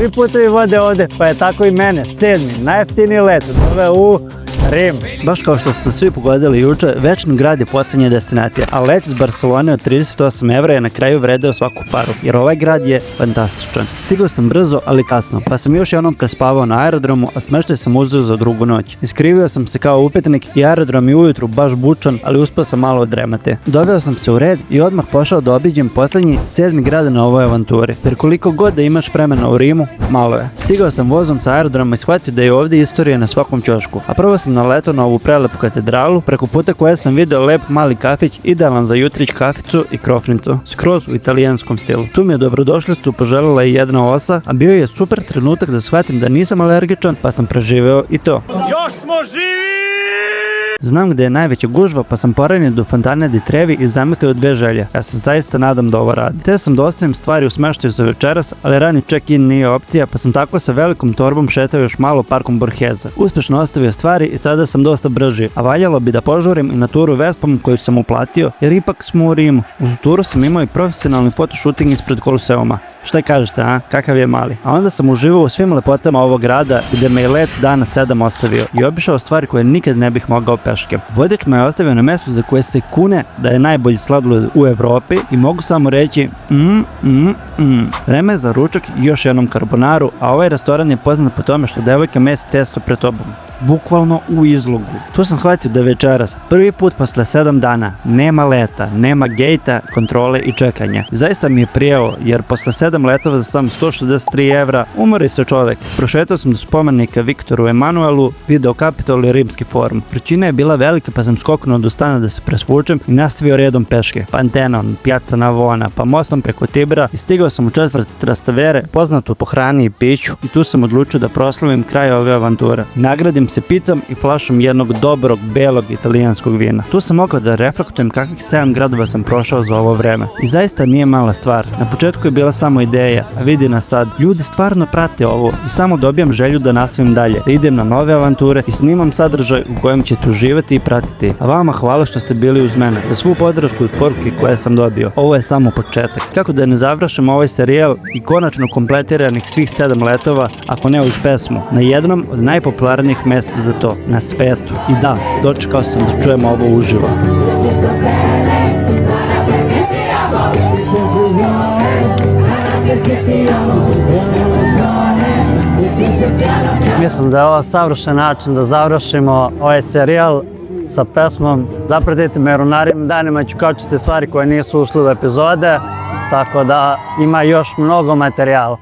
Prvi putevi vode ovde, pa je tako i mene, 7. najjeftiniji let, dove u Rim. Baš kao što ste svi pogodili juče, Večni grad je posljednja destinacija, a let iz Barcelone od 38 evra je na kraju vredeo svaku paru, jer ovaj grad je fantastičan. Stigao sam brzo, ali kasno, pa sam još jednom prespavao na aerodromu, a smeštaj sam uzeo za drugu noć. Iskrivio sam se kao upetnik i aerodrom je ujutru baš bučan, ali uspio sam malo odremati. Doveo sam se u red i odmah pošao da obiđem posljednji 7. grad na ovoj avanturi, jer koliko god da imaš vremena u Rimu, malo je. Stigao sam vozom sa aerodroma i shvatio da je ovdje istorija na svakom ćošku, a prvo sam naletao na ovu prelepu katedralu, preko puta koje sam video lep mali kafić, idealan za jutrić kaficu i krofnicu, skroz u italijanskom stilu. Tu mi je dobrodošlicu poželjela i jedna osa, a bio je super trenutak da shvatim da nisam alergičan, pa sam preživeo i to. Još smo živi! Znam gde je najveća gužva, pa sam poranio do Fontane di Trevi i zamislio 2 želje. Ja se zaista nadam da ovo radi. Teo sam da ostavim stvari u smeštaju za večeras, ali rani check-in nije opcija, pa sam tako sa velikom torbom šetao još malo parkom Borghese. Uspešno ostavio stvari i sada sam dosta brži, a valjalo bi da požurim i na turu Vespom koju sam uplatio, jer ipak smo u Rimu. Uz turu sam imao i profesionalni fotoshooting ispred Koloseuma. Šta kažete, a? Kakav je mali? A onda sam uživao u svim lepotama ovog grada gdje me je let dana 7 ostavio i obišao stvari koje nikad ne bih mogao peške. Vodič me je ostavio na mjestu za koje se kune da je najbolji sladoled u Evropi i mogu samo reći Vreme je za ručak i još jednom karbonaru, a ovaj restoran je poznat po tome što devojka mesi testo pred tobom. Bukvalno u izlogu. Tu sam shvatio da je večeras, prvi put posle 7 dana, nema leta, nema gejta, kontrole i čekanja. Zaista mi je prijelo, jer posle 7 letova za sam 163 evra umori se čovek. Prošetao sam do spomenika Viktoru Emanuelu, video Kapitol i Rimski forum. Vrućina je bila velika, pa sam skoknuo do stana da se presvučem i nastavio redom peške. Pantenon, Piazza Navona, pa mostom preko Tibera i stigao sam u četvrt Trastavere, poznatu po hrani i piću, i tu sam odlučio da proslavim kraj ove avanture. Nagradim se pizzom i flašom jednog dobrog belog italijanskog vina. Tu sam mogao da reflektujem kakvih 7 gradova sam prošao za ovo vreme. I zaista nije mala stvar. Na početku je bila samo ideja, a vidi nas sad. Ljudi stvarno prate ovo i samo dobijam želju da nastavim dalje, da idem na nove avanture i snimam sadržaj u kojem ćete uživati i pratiti. A vama hvala što ste bili uz mene, za svu podršku i poruke koje sam dobio. Ovo je samo početak. Kako da ne završim ovaj serijal i konačno kompletiranih svih 7 letova, ako ne uz pesmu, na jednom od najpopularnijih mesta za to, na svetu. I da, dočekao sam da čujem ovo uživo. Mislim da je ovo savršen način da završimo ovaj serijal sa pesmom. Zapratite me, jer u narednim danima ću kačiti stvari koje nisu ušle u epizode, tako da ima još mnogo materijala.